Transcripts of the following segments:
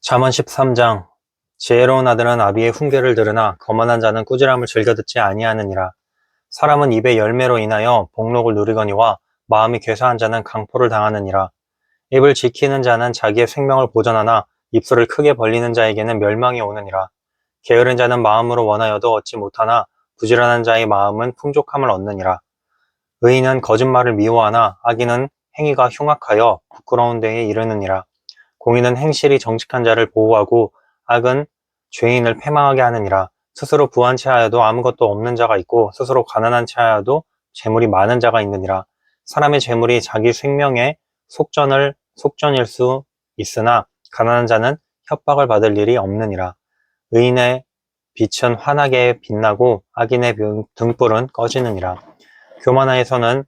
잠언 13장. 지혜로운 아들은 아비의 훈계를 들으나 거만한 자는 꾸지람을 즐겨 듣지 아니하느니라. 사람은 입의 열매로 인하여 복록을 누리거니와 마음이 괴사한 자는 강포를 당하느니라. 입을 지키는 자는 자기의 생명을 보전하나 입술을 크게 벌리는 자에게는 멸망이 오느니라. 게으른 자는 마음으로 원하여도 얻지 못하나 부지런한 자의 마음은 풍족함을 얻느니라. 의인은 거짓말을 미워하나 악인은 행위가 흉악하여 부끄러운 데에 이르느니라. 공의는 행실이 정직한 자를 보호하고 악은 죄인을 패망하게 하느니라. 스스로 부한 채하여도 아무것도 없는 자가 있고 스스로 가난한 채하여도 재물이 많은 자가 있느니라. 사람의 재물이 자기 생명의 속전일 수 있으나 가난한 자는 협박을 받을 일이 없느니라. 의인의 빛은 환하게 빛나고 악인의 등불은 꺼지느니라. 교만하에서는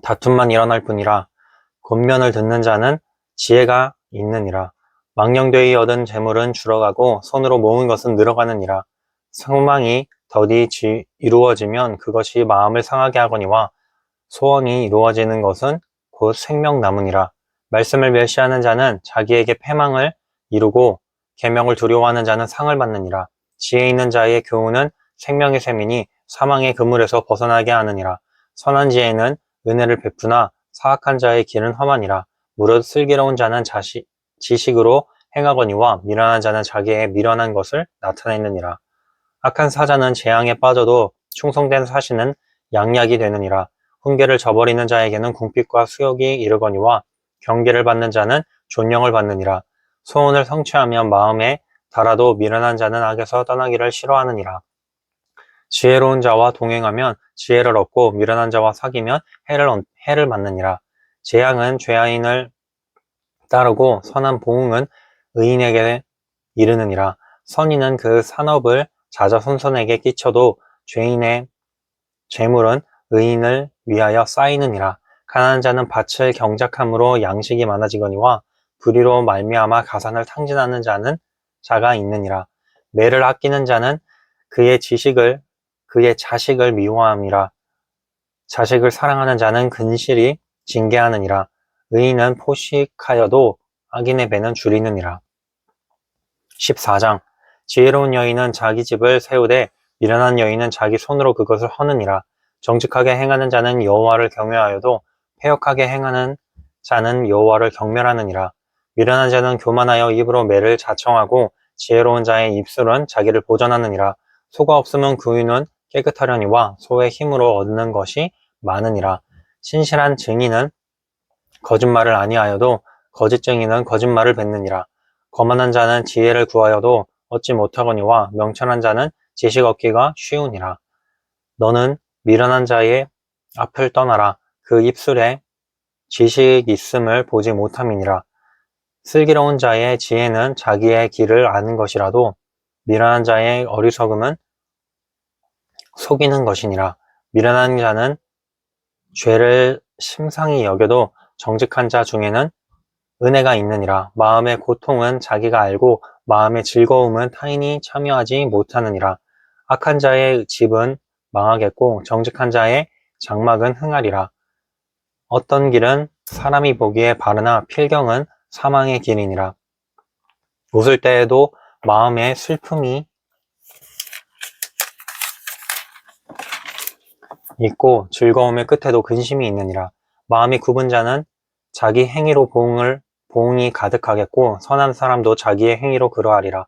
다툼만 일어날 뿐이라. 권면을 듣는 자는 지혜가 있느니라. 망령되이 얻은 재물은 줄어가고 손으로 모은 것은 늘어가느니라. 소망이 더디 이루어지면 그것이 마음을 상하게 하거니와 소원이 이루어지는 것은 곧 생명나무니라. 말씀을 멸시하는 자는 자기에게 패망을 이루고 계명을 두려워하는 자는 상을 받느니라. 지혜 있는 자의 교훈은 생명의 셈이니 사망의 그물에서 벗어나게 하느니라. 선한 지혜는 은혜를 베푸나 사악한 자의 길은 험하니라. 무릇 슬기로운 자는 지식으로 행하거니와 미련한 자는 자기의 미련한 것을 나타내느니라. 악한 사자는 재앙에 빠져도 충성된 사신은 양약이 되느니라. 훈계를 저버리는 자에게는 궁핍과 수욕이 이르거니와 경계를 받는 자는 존령을 받느니라. 소원을 성취하면 마음에 달아도 미련한 자는 악에서 떠나기를 싫어하느니라. 지혜로운 자와 동행하면 지혜를 얻고 미련한 자와 사귀면 해를 받느니라. 재앙은 죄인을 따르고 선한 보응은 의인에게 이르느니라. 선인은 그 산업을 자자손손에게 끼쳐도 죄인의 재물은 의인을 위하여 쌓이느니라. 가난한 자는 밭을 경작함으로 양식이 많아지거니와 불의로 말미암아 가산을 탕진하는 자가 있느니라. 매를 아끼는 자는 그의 자식을 미워함이라. 자식을 사랑하는 자는 근실이 징계하느니라. 의인은 포식하여도 악인의 배는 줄이느니라. 14장. 지혜로운 여인은 자기 집을 세우되 미련한 여인은 자기 손으로 그것을 허느니라. 정직하게 행하는 자는 여호와를 경외하여도 패역하게 행하는 자는 여호와를 경멸하느니라. 미련한 자는 교만하여 입으로 매를 자청하고 지혜로운 자의 입술은 자기를 보전하느니라. 소가 없으면 그위는 깨끗하려니와 소의 힘으로 얻는 것이 많으니라. 신실한 증인은 거짓말을 아니하여도 거짓 증인은 거짓말을 뱉느니라. 거만한 자는 지혜를 구하여도 얻지 못하거니와 명철한 자는 지식 얻기가 쉬우니라. 너는 미련한 자의 앞을 떠나라. 그 입술에 지식 있음을 보지 못함이니라. 슬기로운 자의 지혜는 자기의 길을 아는 것이라도 미련한 자의 어리석음은 속이는 것이니라. 미련한 자는 죄를 심상히 여겨도 정직한 자 중에는 은혜가 있느니라. 마음의 고통은 자기가 알고 마음의 즐거움은 타인이 참여하지 못하느니라. 악한 자의 집은 망하겠고 정직한 자의 장막은 흥하리라. 어떤 길은 사람이 보기에 바르나 필경은 사망의 길이니라. 웃을 때에도 마음에 슬픔이 있고 즐거움의 끝에도 근심이 있느니라. 마음이 굽은 자는 자기 행위로 보응이 가득하겠고 선한 사람도 자기의 행위로 그러하리라.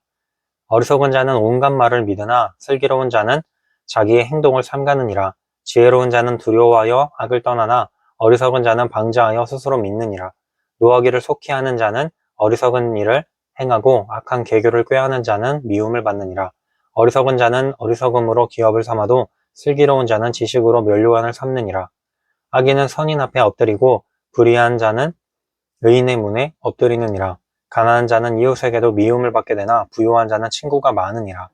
어리석은 자는 온갖 말을 믿으나 슬기로운 자는 자기의 행동을 삼가느니라. 지혜로운 자는 두려워하여 악을 떠나나 어리석은 자는 방자하여 스스로 믿느니라. 노하기를 속히 하는 자는 어리석은 일을 행하고 악한 계교를 꾀하는 자는 미움을 받느니라. 어리석은 자는 어리석음으로 기업을 삼아도 슬기로운 자는 지식으로 면류관을 삼느니라. 악인은 선인 앞에 엎드리고 불의한 자는 의인의 문에 엎드리느니라. 가난한 자는 이웃에게도 미움을 받게 되나 부유한 자는 친구가 많으니라.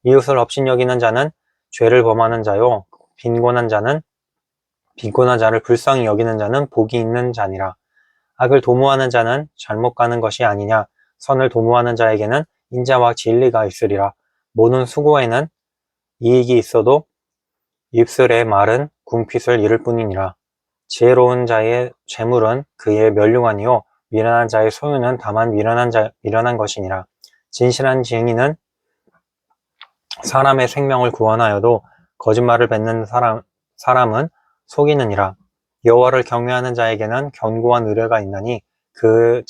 이웃을 업신여기는 자는 죄를 범하는 자요 빈곤한 자를 불쌍히 여기는 자는 복이 있는 자니라. 악을 도모하는 자는 잘못 가는 것이 아니냐. 선을 도모하는 자에게는 인자와 진리가 있으리라. 모든 수고에는 이익이 있어도 입술의 말은 궁핍을 이룰 뿐이니라. 지혜로운 자의 재물은 그의 면류관이요 미련한 자의 소유는 다만 미련한 것이니라. 진실한 증인은 사람의 생명을 구원하여도 거짓말을 뱉는 사람은 속이느니라. 여호와를 경외하는 자에게는 견고한 의뢰가 있나니 그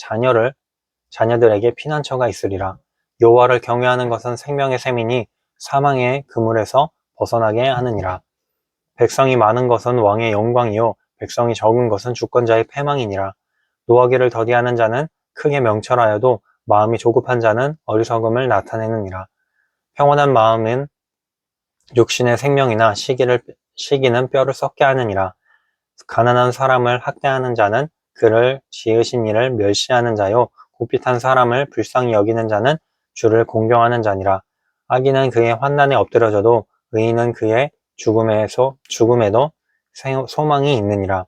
자녀들에게 피난처가 있으리라. 여호와를 경외하는 것은 생명의 셈이니 사망의 그물에서 벗어나게 하느니라. 백성이 많은 것은 왕의 영광이요 백성이 적은 것은 주권자의 패망이니라. 노하기를 더디하는 자는 크게 명철하여도 마음이 조급한 자는 어리석음을 나타내느니라. 평온한 마음은 육신의 생명이나 시기는 뼈를 썩게 하느니라. 가난한 사람을 학대하는 자는 그를 지으신 이를 멸시하는 자요 곱빗한 사람을 불쌍히 여기는 자는 주를 공경하는 자니라. 악인은 그의 환난에 엎드려져도 의인은 그의 죽음에도 소망이 있느니라.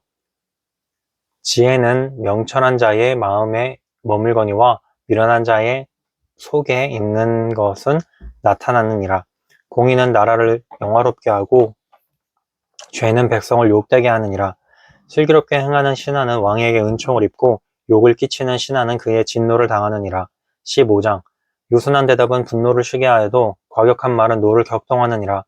지혜는 명철한 자의 마음에 머물거니와 미련한 자의 속에 있는 것은 나타나느니라. 공의는 나라를 영화롭게 하고 죄는 백성을 욕되게 하느니라. 슬기롭게 행하는 신하는 왕에게 은총을 입고 욕을 끼치는 신하는 그의 진노를 당하느니라. 15장 유순한 대답은 분노를 쉬게 하여도 과격한 말은 노를 격동하느니라.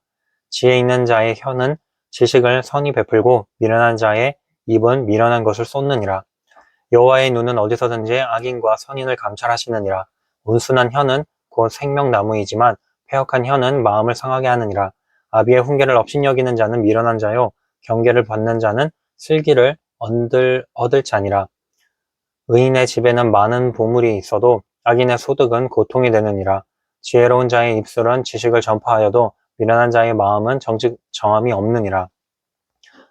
지혜 있는 자의 혀는 지식을 선히 베풀고 미련한 자의 입은 미련한 것을 쏟느니라. 여호와의 눈은 어디서든지 악인과 선인을 감찰하시느니라. 온순한 혀는 곧 생명나무이지만 패역한 혀는 마음을 상하게 하느니라. 아비의 훈계를 업신여기는 자는 미련한 자요 경계를 받는 자는 슬기를 얻을 자니라. 의인의 집에는 많은 보물이 있어도 악인의 소득은 고통이 되느니라. 지혜로운 자의 입술은 지식을 전파하여도 미련한 자의 마음은 정함이 없느니라.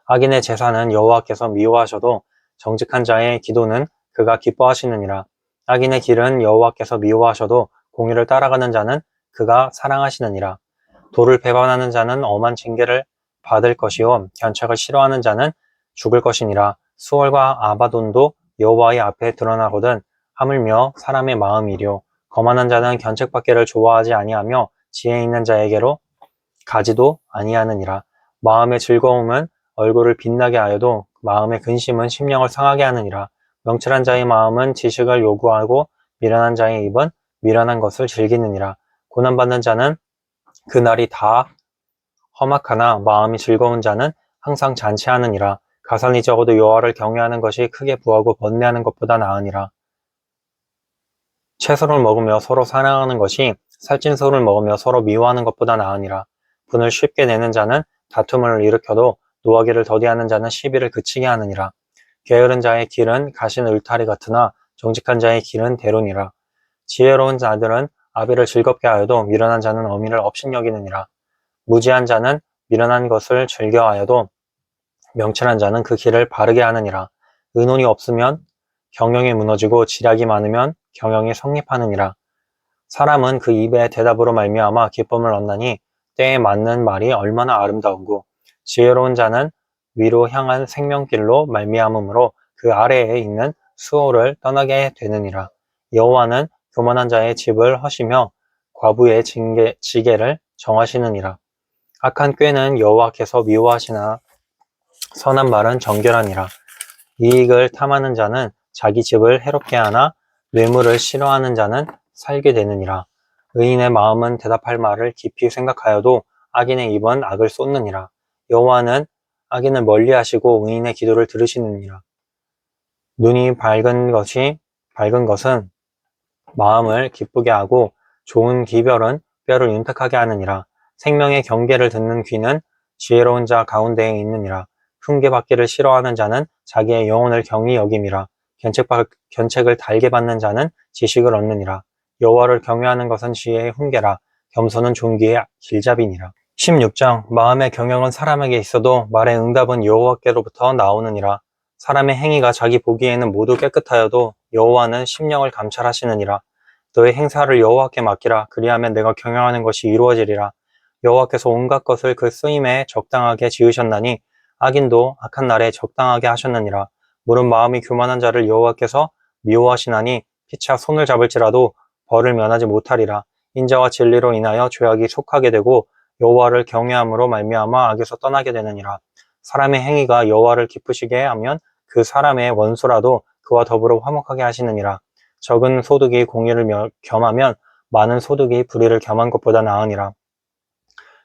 악인의 제사는 여호와께서 미워하셔도 정직한 자의 기도는 그가 기뻐하시느니라. 악인의 길은 여호와께서 미워하셔도 공의를 따라가는 자는 그가 사랑하시느니라. 도를 배반하는 자는 엄한 징계를 받을 것이요 견책을 싫어하는 자는 죽을 것이니라. 수월과 아바돈도 여호와의 앞에 드러나거든 하물며 사람의 마음이려. 거만한 자는 견책받기를 좋아하지 아니하며 지혜 있는 자에게로 가지도 아니하느니라. 마음의 즐거움은 얼굴을 빛나게 하여도 마음의 근심은 심령을 상하게 하느니라. 명철한 자의 마음은 지식을 요구하고 미련한 자의 입은 미련한 것을 즐기느니라. 고난받는 자는 그날이 다 험악하나 마음이 즐거운 자는 항상 잔치하느니라. 가산이 적어도 여호와를 경외하는 것이 크게 부하고 번뇌하는 것보다 나으니라. 채소를 먹으며 서로 사랑하는 것이 살찐 소를 먹으며 서로 미워하는 것보다 나으니라. 분을 쉽게 내는 자는 다툼을 일으켜도 노하기를 더디하는 자는 시비를 그치게 하느니라. 게으른 자의 길은 가신 울타리 같으나 정직한 자의 길은 대로니라. 지혜로운 자들은 아비를 즐겁게 하여도 미련한 자는 어미를 업신여기느니라. 무지한 자는 미련한 것을 즐겨하여도 명철한 자는 그 길을 바르게 하느니라. 의논이 없으면 경영이 무너지고 지략이 많으면 경영이 성립하느니라. 사람은 그 입의 대답으로 말미암아 기쁨을 얻나니 때에 맞는 말이 얼마나 아름다운고 지혜로운 자는 위로 향한 생명길로 말미암음으로 그 아래에 있는 수호를 떠나게 되느니라. 여호와는 교만한 자의 집을 허시며 과부의 지게를 정하시느니라. 악한 꾀는 여호와께서 미워하시나 선한 말은 정결하니라. 이익을 탐하는 자는 자기 집을 해롭게 하나 뇌물을 싫어하는 자는 살게 되느니라. 의인의 마음은 대답할 말을 깊이 생각하여도 악인의 입은 악을 쏟느니라. 여호와는 악인을 멀리하시고 의인의 기도를 들으시느니라. 눈이 밝은 것은 마음을 기쁘게 하고 좋은 기별은 뼈를 윤택하게 하느니라. 생명의 경계를 듣는 귀는 지혜로운 자 가운데에 있느니라. 훈계받기를 싫어하는 자는 자기의 영혼을 경히 여김이라. 견책을 달게 받는 자는 지식을 얻느니라. 여호와를 경외하는 것은 지혜의 훈계라. 겸손은 존귀의 길잡이니라. 16장 마음의 경영은 사람에게 있어도 말의 응답은 여호와께로부터 나오느니라. 사람의 행위가 자기 보기에는 모두 깨끗하여도 여호와는 심령을 감찰하시느니라. 너의 행사를 여호와께 맡기라. 그리하면 내가 경영하는 것이 이루어지리라. 여호와께서 온갖 것을 그 쓰임에 적당하게 지으셨나니 악인도 악한 날에 적당하게 하셨느니라. 물은 마음이 교만한 자를 여호와께서 미워하시나니 피차 손을 잡을지라도 벌을 면하지 못하리라. 인자와 진리로 인하여 죄악이 속하게 되고 여호와를 경외함으로 말미암아 악에서 떠나게 되느니라. 사람의 행위가 여호와를 기쁘시게 하면 그 사람의 원수라도 그와 더불어 화목하게 하시느니라. 적은 소득이 공의를 겸하면 많은 소득이 불의를 겸한 것보다 나으니라.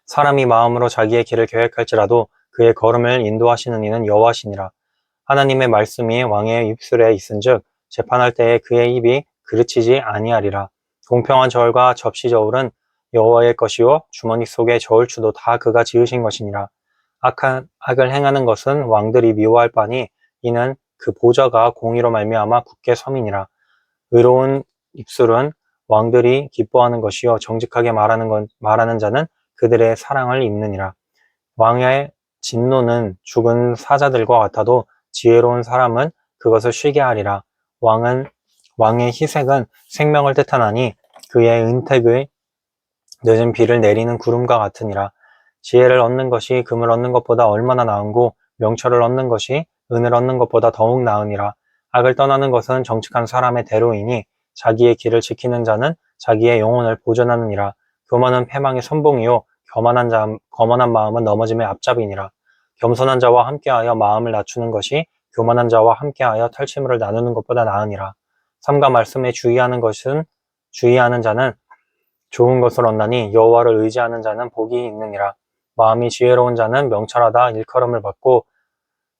사람이 마음으로 자기의 길을 계획할지라도 그의 걸음을 인도하시는 이는 여호와시니라. 하나님의 말씀이 왕의 입술에 있은즉 재판할 때에 그의 입이 그르치지 아니하리라. 공평한 저울과 접시 저울은 여호와의 것이요 주머니 속의 저울추도 다 그가 지으신 것이니라. 악을 행하는 것은 왕들이 미워할 바니 이는 그 보좌가 공의로 말미암아 굳게 섬이니라. 의로운 입술은 왕들이 기뻐하는 것이요 정직하게 말하는 자는 그들의 사랑을 입느니라. 왕의 진노는 죽은 사자들과 같아도 지혜로운 사람은 그것을 쉬게 하리라. 왕의 희색은 생명을 뜻하나니 그의 은택의 늦은 비를 내리는 구름과 같으니라. 지혜를 얻는 것이 금을 얻는 것보다 얼마나 나은고 명철을 얻는 것이 은을 얻는 것보다 더욱 나으니라. 악을 떠나는 것은 정직한 사람의 대로이니 자기의 길을 지키는 자는 자기의 영혼을 보존하느니라. 교만은 패망의 선봉이요 거만한 마음은 넘어짐의 앞잡이니라. 겸손한 자와 함께하여 마음을 낮추는 것이 교만한 자와 함께하여 탈취물을 나누는 것보다 나으니라. 삼가 말씀에 주의하는 자는 좋은 것을 얻나니 여호와를 의지하는 자는 복이 있느니라. 마음이 지혜로운 자는 명철하다 일컬음을 받고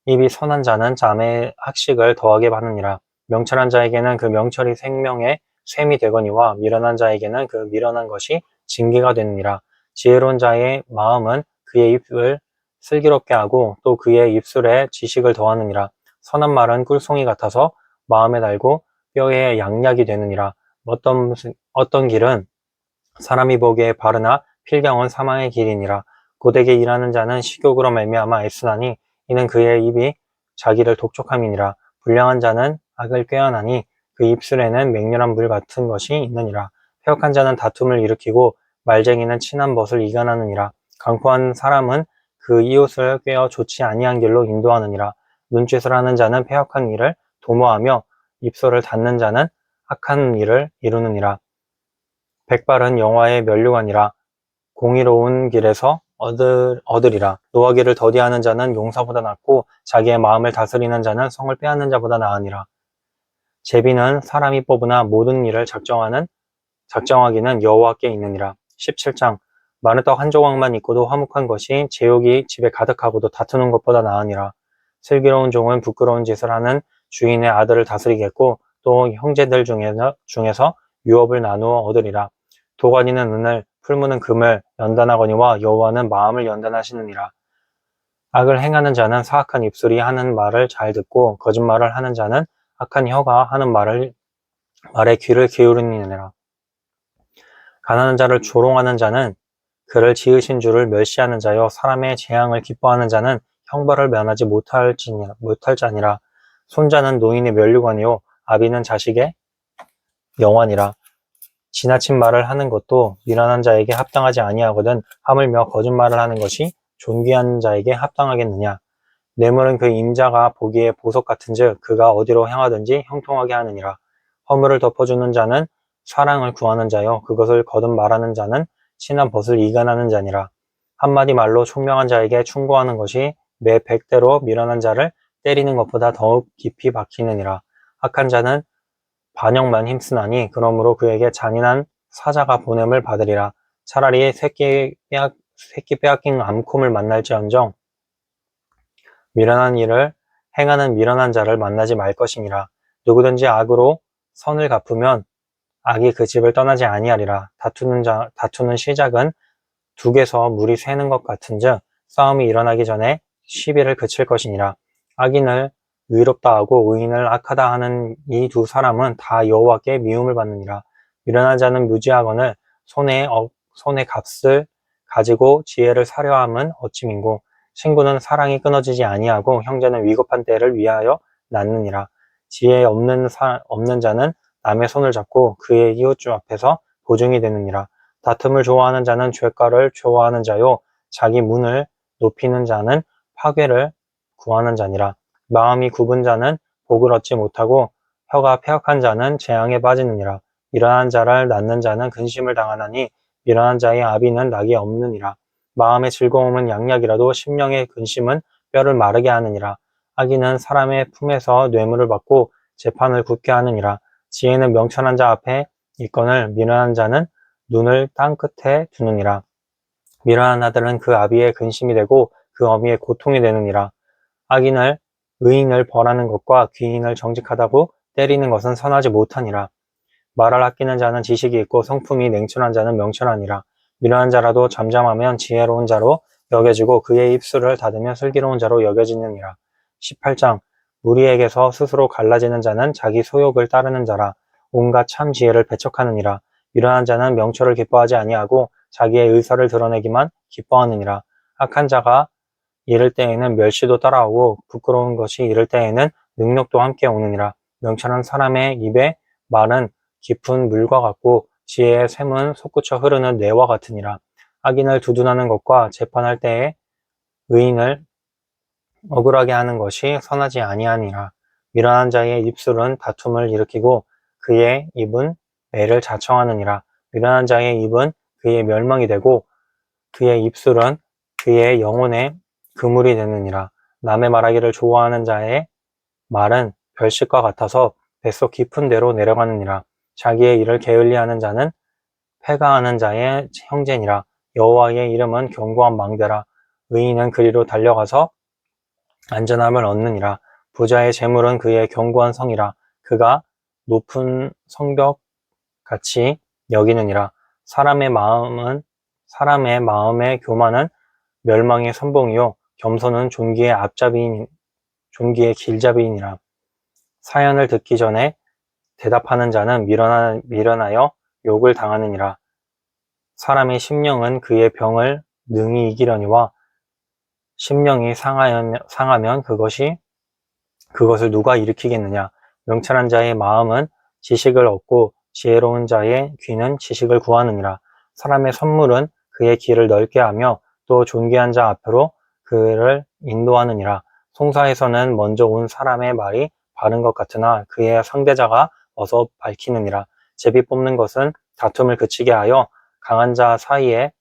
입이 선한 자는 자매의 학식을 더하게 받느니라. 명철한 자에게는 그 명철이 생명의 샘이 되거니와 미련한 자에게는 그 미련한 것이 징계가 되느니라. 지혜로운 자의 마음은 그의 입을 슬기롭게 하고 또 그의 입술에 지식을 더하느니라. 선한 말은 꿀송이 같아서 마음에 달고 뼈에 양약이 되느니라. 어떤 길은 사람이 보기에 바르나 필경은 사망의 길이니라. 고되게 일하는 자는 식욕으로 말미암아 애쓰나니 이는 그의 입이 자기를 독촉함이니라. 불량한 자는 악을 꾀하나니 그 입술에는 맹렬한 물 같은 것이 있느니라. 패역한 자는 다툼을 일으키고 말쟁이는 친한 벗을 이간하느니라. 강포한 사람은 그 이웃을 꾀어 좋지 아니한 길로 인도하느니라. 눈짓을 하는 자는 패역한 일을 도모하며 입술을 닫는 자는 악한 일을 이루느니라. 백발은 영화의 면류관이라. 공의로운 길에서 얻으리라. 노하기를 더디하는 자는 용사보다 낫고 자기의 마음을 다스리는 자는 성을 빼앗는 자보다 나으니라. 제비는 사람이 뽑으나 모든 일을 작정하기는 여호와께 있느니라. 17장 마르떡 한 조각만 있고도 화목한 것이 제욕이 집에 가득하고도 다투는 것보다 나으니라. 슬기로운 종은 부끄러운 짓을 하는 주인의 아들을 다스리겠고 또 형제들 중에서 유업을 나누어 얻으리라. 도가니는 은을 풀무는 금을 연단하거니와 여호와는 마음을 연단하시느니라. 악을 행하는 자는 사악한 입술이 하는 말을 잘 듣고 거짓말을 하는 자는 악한 혀가 하는 말에 귀를 기울이느니라. 가난한 자를 조롱하는 자는 그를 지으신 주를 멸시하는 자요 사람의 재앙을 기뻐하는 자는 형벌을 면하지 못할 자니라. 손자는 노인의 면류관이요 아비는 자식의 영환이라. 지나친 말을 하는 것도 미련한 자에게 합당하지 아니하거든 하물며 거짓말을 하는 것이 존귀한 자에게 합당하겠느냐. 뇌물은 그 임자가 보기에 보석 같은즉 그가 어디로 향하든지 형통하게 하느니라. 허물을 덮어주는 자는 사랑을 구하는 자요 그것을 거듭 말하는 자는 친한 벗을 이간하는 자니라. 한마디 말로 총명한 자에게 충고하는 것이 매 100대로 미련한 자를 때리는 것보다 더욱 깊이 박히느니라. 악한 자는 반역만 힘쓰나니 그러므로 그에게 잔인한 사자가 보냄을 받으리라. 차라리 새끼 빼앗긴 암콤을 만날지언정 미련한 일을 행하는 미련한 자를 만나지 말 것이니라. 누구든지 악으로 선을 갚으면 악이 그 집을 떠나지 아니하리라. 다투는 시작은 둑에서 물이 새는 것 같은즉 싸움이 일어나기 전에 시비를 그칠 것이니라. 악인을 의롭다 하고 의인을 악하다 하는 이 두 사람은 다 여호와께 미움을 받느니라. 미련한 자는 무지하거늘 손에 값을 가지고 지혜를 사려함은 어찌민고 친구는 사랑이 끊어지지 아니하고 형제는 위급한 때를 위하여 낳느니라. 지혜 없는 자는 남의 손을 잡고 그의 이웃주 앞에서 보증이 되느니라. 다툼을 좋아하는 자는 죄가를 좋아하는 자요 자기 문을 높이는 자는 파괴를 구하는 자니라. 마음이 굽은 자는 복을 얻지 못하고 혀가 패역한 자는 재앙에 빠지느니라. 미련한 자를 낳는 자는 근심을 당하나니 미련한 자의 아비는 낙이 없느니라. 마음의 즐거움은 양약이라도 심령의 근심은 뼈를 마르게 하느니라. 악인은 사람의 품에서 뇌물을 받고 재판을 굳게 하느니라. 지혜는 명철한 자 앞에 있거늘 미련한 자는 눈을 땅 끝에 두느니라. 미련한 아들은 그 아비의 근심이 되고 그 어미의 고통이 되느니라. 의인을 벌하는 것과 귀인을 정직하다고 때리는 것은 선하지 못하니라. 말을 아끼는 자는 지식이 있고 성품이 냉철한 자는 명철하니라. 미련한 자라도 잠잠하면 지혜로운 자로 여겨지고 그의 입술을 닫으면 슬기로운 자로 여겨지느니라. 18장 무리에게서 스스로 갈라지는 자는 자기 소욕을 따르는 자라. 온갖 참 지혜를 배척하느니라. 미련한 자는 명철을 기뻐하지 아니하고 자기의 의사를 드러내기만 기뻐하느니라. 악한 자가 이를 때에는 멸시도 따라오고 부끄러운 것이 이를 때에는 능력도 함께 오느니라. 명철한 사람의 입에 말은 깊은 물과 같고 지혜의 샘은 솟구쳐 흐르는 뇌와 같으니라. 악인을 두둔하는 것과 재판할 때에 의인을 억울하게 하는 것이 선하지 아니하니라. 미련한 자의 입술은 다툼을 일으키고 그의 입은 애를 자청하느니라. 미련한 자의 입은 그의 멸망이 되고 그의 입술은 그의 영혼의 그물이 되느니라. 남의 말하기를 좋아하는 자의 말은 별식과 같아서 뱃속 깊은 데로 내려가느니라. 자기의 일을 게을리하는 자는 패가하는 자의 형제니라. 여호와의 이름은 견고한 망대라. 의인은 그리로 달려가서 안전함을 얻느니라. 부자의 재물은 그의 견고한 성이라. 그가 높은 성벽 같이 여기느니라. 사람의 마음의 교만은 멸망의 선봉이요 겸손은 존귀의 길잡이이니라. 사연을 듣기 전에 대답하는 자는 미련하여 욕을 당하느니라. 사람의 심령은 그의 병을 능히 이기려니와 심령이 상하면 그것을 누가 일으키겠느냐. 명철한 자의 마음은 지식을 얻고 지혜로운 자의 귀는 지식을 구하느니라. 사람의 선물은 그의 길을 넓게 하며 또 존귀한 자 앞으로 그를 인도하느니라. 송사에서는 먼저 온 사람의 말이 바른 것 같으나 그의 상대자가 어서 밝히느니라. 제비 뽑는 것은 다툼을 그치게 하여 강한 자 사이에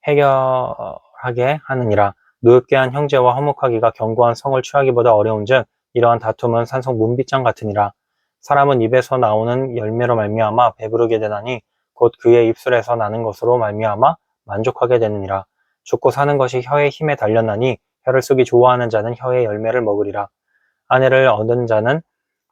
해결하게 하느니라. 노엽게한 형제와 화목하기가 견고한 성을 취하기보다 어려운즉 이러한 다툼은 산성 문빗장 같으니라. 사람은 입에서 나오는 열매로 말미암아 배부르게 되나니 곧 그의 입술에서 나는 것으로 말미암아 만족하게 되느니라. 죽고 사는 것이 혀의 힘에 달렸나니 혀를 쓰기 좋아하는 자는 혀의 열매를 먹으리라. 아내를 얻은 자는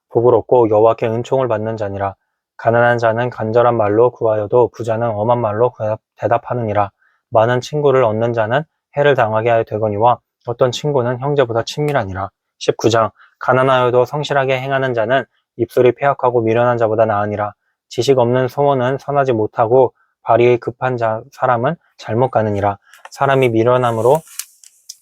복을 얻고 여호와께 은총을 받는 자니라. 가난한 자는 간절한 말로 구하여도 부자는 엄한 말로 대답하느니라. 많은 친구를 얻는 자는 해를 당하게 하여 되거니와 어떤 친구는 형제보다 친밀하니라. 19장 가난하여도 성실하게 행하는 자는 입술이 패역하고 미련한 자보다 나으니라. 지식 없는 소원은 선하지 못하고 발이 급한 사람은 잘못 가느니라. 사람이 미련함으로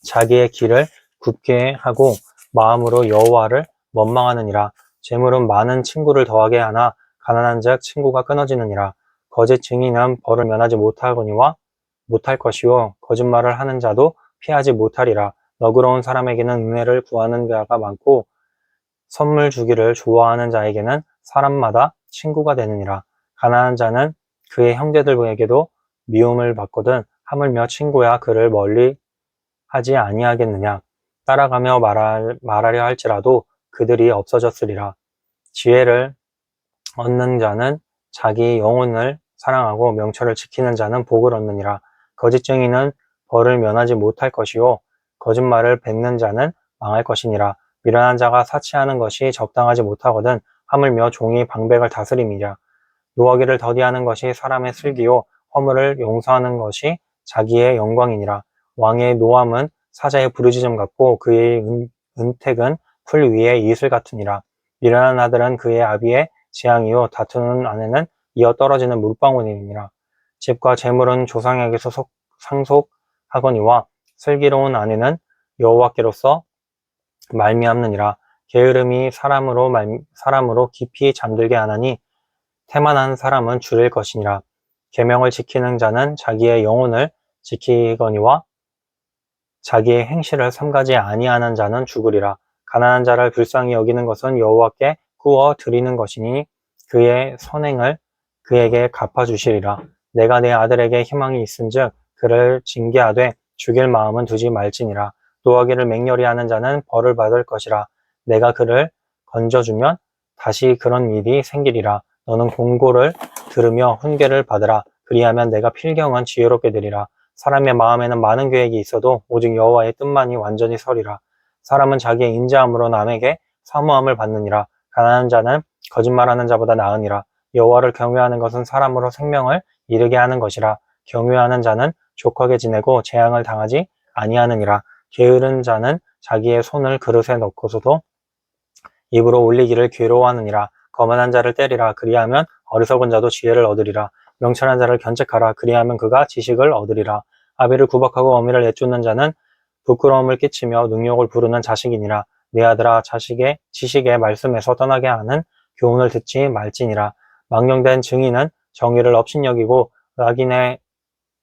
자기의 길을 굽게 하고 마음으로 여호와를 원망하느니라. 재물은 많은 친구를 더하게 하나 가난한 자 친구가 끊어지느니라. 거짓 증인은 벌을 면하지 못할 것이요 거짓말을 하는 자도 피하지 못하리라. 너그러운 사람에게는 은혜를 구하는 자가 많고 선물 주기를 좋아하는 자에게는 사람마다 친구가 되느니라. 가난한 자는 그의 형제들에게도 미움을 받거든 하물며 친구야 그를 멀리 하지 아니하겠느냐. 따라가며 말하려 할지라도 그들이 없어졌으리라. 지혜를 얻는 자는 자기 영혼을 사랑하고 명철을 지키는 자는 복을 얻느니라. 거짓 증인은 벌을 면하지 못할 것이요 거짓말을 뱉는 자는 망할 것이니라. 미련한 자가 사치하는 것이 적당하지 못하거든 하물며 종이 방백을 다스림이라. 노하기를 더디하는 것이 사람의 슬기요 허물을 용서하는 것이 자기의 영광이니라. 왕의 노함은 사자의 부르짖음 같고 그의 은택은 풀 위의 이슬 같으니라. 미련한 아들은 그의 아비의 재앙이요 다투는 아내는 이어 떨어지는 물방울이니라. 집과 재물은 조상에게서 상속하거니와 슬기로운 아내는 여호와께로서 말미암느니라. 게으름이 사람으로 깊이 잠들게 하나니 태만한 사람은 줄일 것이니라. 계명을 지키는 자는 자기의 영혼을 지키거니와 자기의 행실을 삼가지 아니하는 자는 죽으리라. 가난한 자를 불쌍히 여기는 것은 여호와께 구워 드리는 것이니 그의 선행을 그에게 갚아주시리라. 내가 내 아들에게 희망이 있은즉 그를 징계하되 죽일 마음은 두지 말지니라. 노하기를 맹렬히 하는 자는 벌을 받을 것이라. 내가 그를 건져주면 다시 그런 일이 생기리라. 너는 공고를 들으며 훈계를 받으라. 그리하면 내가 필경은 지혜롭게 되리라. 사람의 마음에는 많은 계획이 있어도 오직 여호와의 뜻만이 완전히 서리라. 사람은 자기의 인자함으로 남에게 사모함을 받느니라. 가난한 자는 거짓말하는 자보다 나으니라. 여호와를 경외하는 것은 사람으로 생명을 이르게 하는 것이라. 경외하는 자는 족하게 지내고 재앙을 당하지 아니하느니라. 게으른 자는 자기의 손을 그릇에 넣고서도 입으로 올리기를 괴로워하느니라. 거만한 자를 때리라. 그리하면 어리석은 자도 지혜를 얻으리라. 명철한 자를 견책하라. 그리하면 그가 지식을 얻으리라. 아비를 구박하고 어미를 내쫓는 자는 부끄러움을 끼치며 능욕을 부르는 자식이니라. 내 아들아, 지식의 말씀에서 떠나게 하는 교훈을 듣지 말지니라. 망령된 증인은 정의를 업신여기고 악인의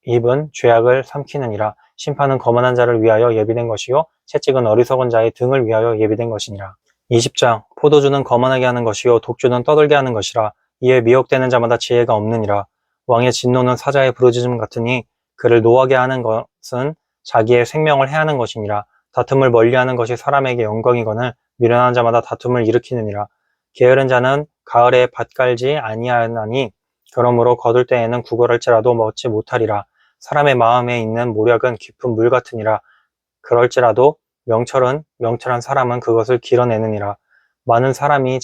입은 죄악을 삼키느니라. 심판은 거만한 자를 위하여 예비된 것이요 채찍은 어리석은 자의 등을 위하여 예비된 것이니라. 20장. 포도주는 거만하게 하는 것이요 독주는 떠들게 하는 것이라. 이에 미혹되는 자마다 지혜가 없느니라. 왕의 진노는 사자의 부르짖음 같으니 그를 노하게 하는 것은 자기의 생명을 해하는 것이니라. 다툼을 멀리하는 것이 사람에게 영광이거늘 미련한 자마다 다툼을 일으키느니라. 게으른 자는 가을에 밭 갈지 아니하나니 그러므로 거둘 때에는 구걸할지라도 먹지 못하리라. 사람의 마음에 있는 모략은 깊은 물 같으니라. 그럴지라도 명철한 사람은 그것을 길어내느니라. 많은 사람이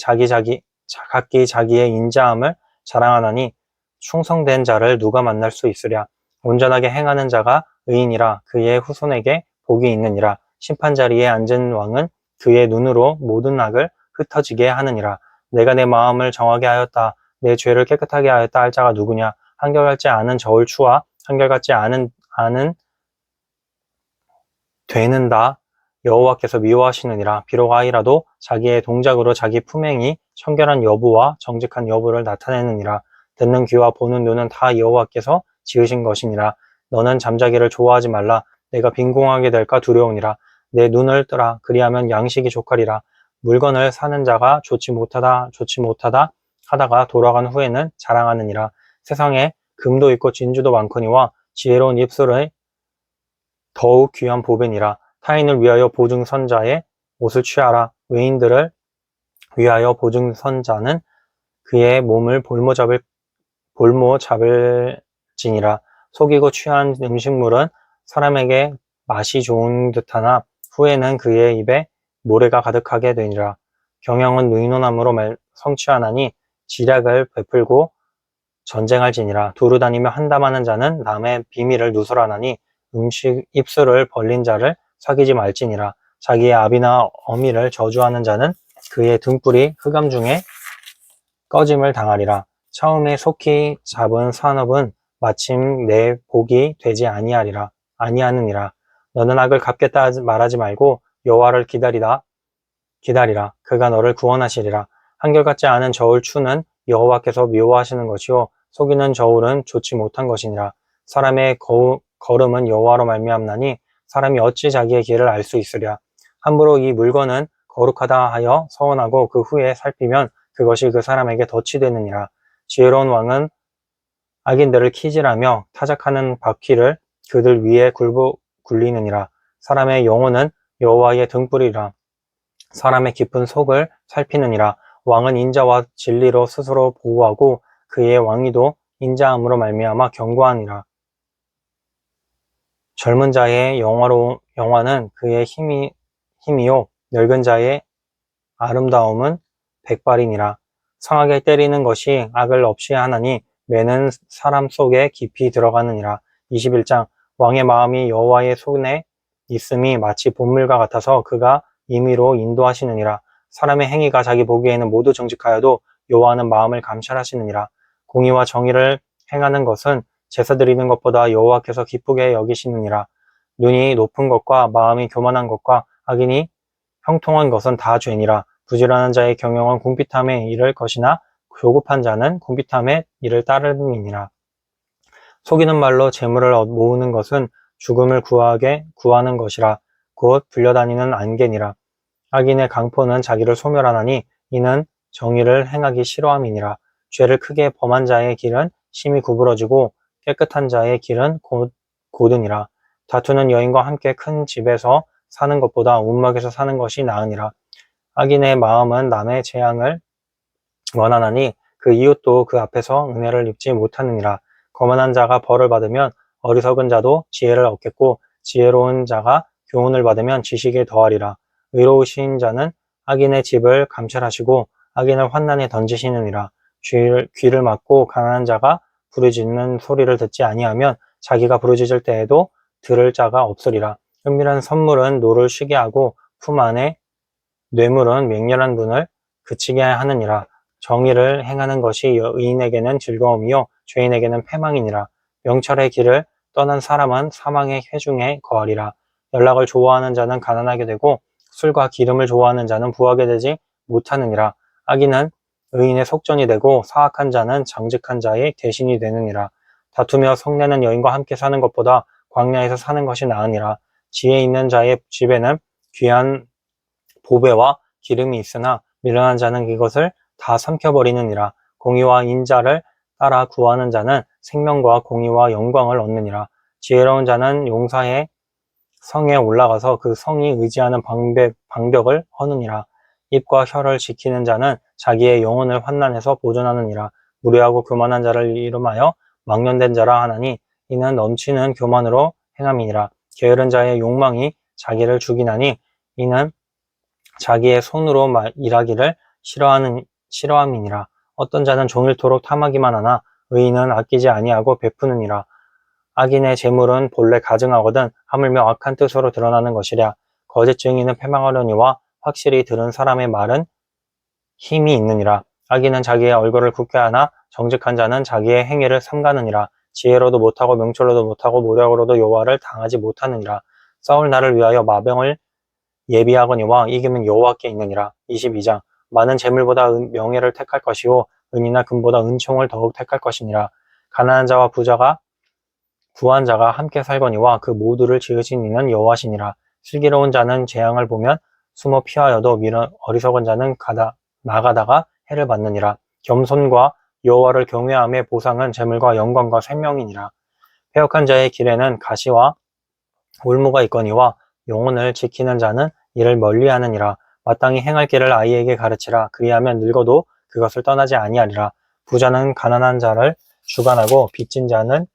각기 자기의 인자함을 자랑하나니 충성된 자를 누가 만날 수 있으랴. 온전하게 행하는 자가 의인이라. 그의 후손에게 복이 있느니라. 심판 자리에 앉은 왕은 그의 눈으로 모든 악을 흩어지게 하느니라. 내가 내 마음을 정하게 하였다. 내 죄를 깨끗하게 하였다 할 자가 누구냐. 한결같지 않은 저울 추와 한결같지 않은 되는 다 여호와께서 미워하시느니라. 비록 아이라도 자기의 동작으로 자기 품행이 청결한 여부와 정직한 여부를 나타내느니라. 듣는 귀와 보는 눈은 다 여호와께서 지으신 것이니라. 너는 잠자기를 좋아하지 말라. 내가 빈궁하게 될까 두려우니라. 내 눈을 뜨라. 그리하면 양식이 족하리라. 물건을 사는 자가 좋지 못하다 하다가 돌아간 후에는 자랑하느니라. 세상에 금도 있고 진주도 많거니와 지혜로운 입술의 더욱 귀한 보배니라. 타인을 위하여 보증선자의 옷을 취하라. 외인들을 위하여 보증선자는 그의 몸을 볼모 잡을지니라. 속이고 취한 음식물은 사람에게 맛이 좋은 듯하나 후에는 그의 입에 모래가 가득하게 되니라. 경영은 의논함으로 성취하나니 지략을 베풀고 전쟁할지니라. 두루 다니며 한담하는 자는 남의 비밀을 누설하나니 입술을 벌린 자를 사귀지 말지니라. 자기의 아비나 어미를 저주하는 자는 그의 등불이 흑암 중에 꺼짐을 당하리라. 처음에 속히 잡은 산업은 마침 내 복이 되지 아니하느니라. 너는 악을 갚겠다 말하지 말고 여호와를 기다리라. 그가 너를 구원하시리라. 한결같지 않은 저울 추는 여호와께서 미워하시는 것이요 속이는 저울은 좋지 못한 것이니라. 사람의 걸음은 여호와로 말미암나니 사람이 어찌 자기의 길을 알 수 있으랴. 함부로 이 물건은 거룩하다 하여 서원하고 그 후에 살피면 그것이 그 사람에게 덫이 되느니라. 지혜로운 왕은 악인들을 키질하며 타작하는 바퀴를 그들 위에 굴리느니라. 사람의 영혼은 여호와의 등불이라. 사람의 깊은 속을 살피느니라. 왕은 인자와 진리로 스스로 보호하고 그의 왕위도 인자함으로 말미암아 견고하니라. 젊은 자의 영화는 그의 힘이요 늙은 자의 아름다움은 백발이니라. 상하게 때리는 것이 악을 없이 하나니 매는 사람 속에 깊이 들어가느니라. 21장. 왕의 마음이 여호와의 손에 있음이 마치 봇물과 같아서 그가 임의로 인도하시느니라. 사람의 행위가 자기 보기에는 모두 정직하여도 여호와는 마음을 감찰하시느니라. 공의와 정의를 행하는 것은 제사 드리는 것보다 여호와께서 기쁘게 여기시느니라. 눈이 높은 것과 마음이 교만한 것과 악인이 형통한 것은 다 죄니라. 부지런한 자의 경영은 궁핍함에 이를 것이나 조급한 자는 궁핍함에 이를 따름이니라. 속이는 말로 재물을 모으는 것은 죽음을 구하는 것이라. 곧 불려다니는 안개니라. 악인의 강포는 자기를 소멸하나니 이는 정의를 행하기 싫어함이니라. 죄를 크게 범한 자의 길은 심히 구부러지고 깨끗한 자의 길은 고드니라. 다투는 여인과 함께 큰 집에서 사는 것보다 움막에서 사는 것이 나으니라. 악인의 마음은 남의 재앙을 원하나니 그 이웃도 그 앞에서 은혜를 입지 못하느니라. 거만한 자가 벌을 받으면 어리석은 자도 지혜를 얻겠고 지혜로운 자가 교훈을 받으면 지식에 더하리라. 의로우신 자는 악인의 집을 감찰하시고 악인을 환난에 던지시느니라. 귀를 막고 가난한 자가 부르짖는 소리를 듣지 아니하면 자기가 부르짖을 때에도 들을 자가 없으리라. 은밀한 선물은 노를 쉬게 하고 품 안에 뇌물은 맹렬한 분을 그치게 하느니라. 정의를 행하는 것이 의인에게는 즐거움이요 죄인에게는 패망이니라. 명철의 길을 떠난 사람은 사망의 회중에 거하리라. 연락을 좋아하는 자는 가난하게 되고 술과 기름을 좋아하는 자는 부하게 되지 못하느니라. 악인은 의인의 속전이 되고 사악한 자는 정직한 자의 대신이 되느니라. 다투며 성내는 여인과 함께 사는 것보다 광야에서 사는 것이 나으니라. 지혜 있는 자의 집에는 귀한 보배와 기름이 있으나 미련한 자는 이것을 다 삼켜버리느니라. 공의와 인자를 따라 구하는 자는 생명과 공의와 영광을 얻느니라. 지혜로운 자는 용사의 성에 올라가서 그 성이 의지하는 방벽을 허느니라. 입과 혀를 지키는 자는 자기의 영혼을 환난에서 보존하느니라. 무례하고 교만한 자를 이름하여 망령된 자라 하나니 이는 넘치는 교만으로 행함이니라. 게으른 자의 욕망이 자기를 죽이나니 이는 자기의 손으로 일하기를 싫어함이니라. 어떤 자는 종일토록 탐하기만 하나 의인은 아끼지 아니하고 베푸느니라. 악인의 재물은 본래 가증하거든 하물며 악한 뜻으로 드러나는 것이랴. 거짓 증인은 패망하려니와 확실히 들은 사람의 말은 힘이 있느니라. 악인은 자기의 얼굴을 굳게 하나 정직한 자는 자기의 행위를 삼가느니라. 지혜로도 못하고 명철로도 못하고 모략으로도 여호와를 당하지 못하느니라. 싸울 날을 위하여 마병을 예비하거니와 이기면 여호와께 있느니라. 22장. 많은 재물보다 명예를 택할 것이요 은이나 금보다 은총을 더욱 택할 것이니라. 가난한 자와 부한 자가 함께 살거니와 그 모두를 지으신 이는 여호와시니라. 슬기로운 자는 재앙을 보면 숨어 피하여도 어리석은 자는 나가다가 해를 받느니라. 겸손과 여호와를 경외함의 보상은 재물과 영광과 생명이니라. 패역한 자의 길에는 가시와 올무가 있거니와 영혼을 지키는 자는 이를 멀리하느니라. 마땅히 행할 길을 아이에게 가르치라. 그리하면 늙어도 그것을 떠나지 아니하리라. 부자는 가난한 자를 주관하고 빚진 자는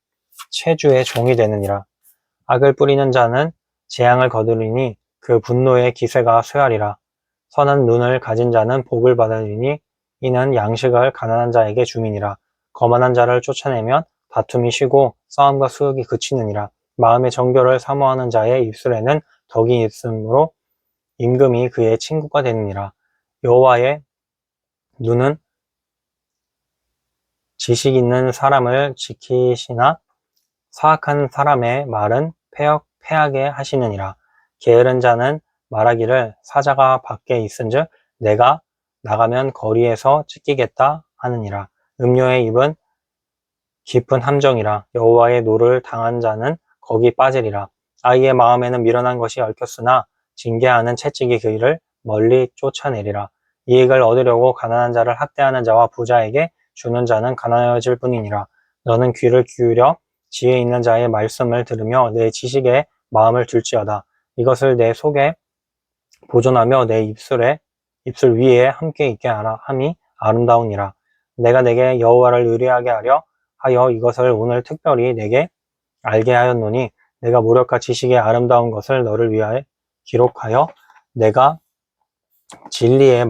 체주의 종이 되느니라. 악을 뿌리는 자는 재앙을 거두리니 그 분노의 기세가 쇠하리라. 선한 눈을 가진 자는 복을 받으리니 이는 양식을 가난한 자에게 주민이라. 거만한 자를 쫓아내면 다툼이 쉬고 싸움과 수욕이 그치느니라. 마음의 정결을 사모하는 자의 입술에는 덕이 있으므로 임금이 그의 친구가 되느니라. 여호와의 눈은 지식 있는 사람을 지키시나 사악한 사람의 말은 패하게 하시느니라. 게으른 자는 말하기를 사자가 밖에 있은즉 내가 나가면 거리에서 찢기겠다 하느니라. 음료의 입은 깊은 함정이라. 여호와의 노를 당한 자는 거기 빠지리라. 아이의 마음에는 미련한 것이 얽혔으나 징계하는 채찍이 그이를 멀리 쫓아내리라. 이익을 얻으려고 가난한 자를 학대하는 자와 부자에게 주는 자는 가난해질 뿐이니라. 너는 귀를 기울여 지혜 있는 자의 말씀을 들으며 내 지식에 마음을 둘지어다. 이것을 내 속에 보존하며 내 입술 위에 함께 있게 함이 아름다우니라. 내가 내게 여호와를 의뢰하게 하여 이것을 오늘 특별히 내게 알게 하였노니 내가 모력과 지식의 아름다운 것을 너를 위하여 기록하여 내가 진리의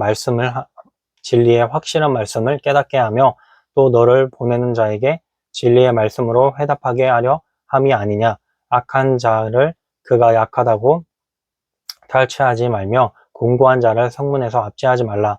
확실한 말씀을 깨닫게 하며 또 너를 보내는 자에게 진리의 말씀으로 회답하게 하려 함이 아니냐. 악한 자를 그가 약하다고 탈취하지 말며 공고한 자를 성문에서 압제하지 말라.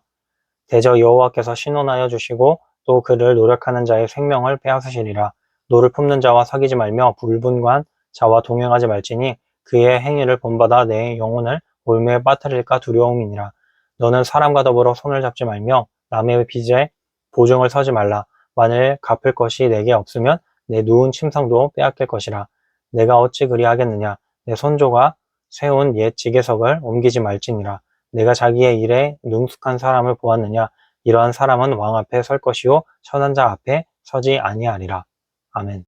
대저 여호와께서 신원하여 주시고 또 그를 노력하는 자의 생명을 빼앗으시리라. 노를 품는 자와 사귀지 말며 불분한 자와 동행하지 말지니 그의 행위를 본받아 내 영혼을 올무에 빠뜨릴까 두려움이니라. 너는 사람과 더불어 손을 잡지 말며 남의 빚에 보증을 서지 말라. 만일 갚을 것이 내게 없으면 내 누운 침상도 빼앗길 것이라. 내가 어찌 그리하겠느냐. 내 손조가 세운 옛 지게석을 옮기지 말지니라. 내가 자기의 일에 능숙한 사람을 보았느냐. 이러한 사람은 왕 앞에 설 것이요 선한 자 앞에 서지 아니하리라. 아멘.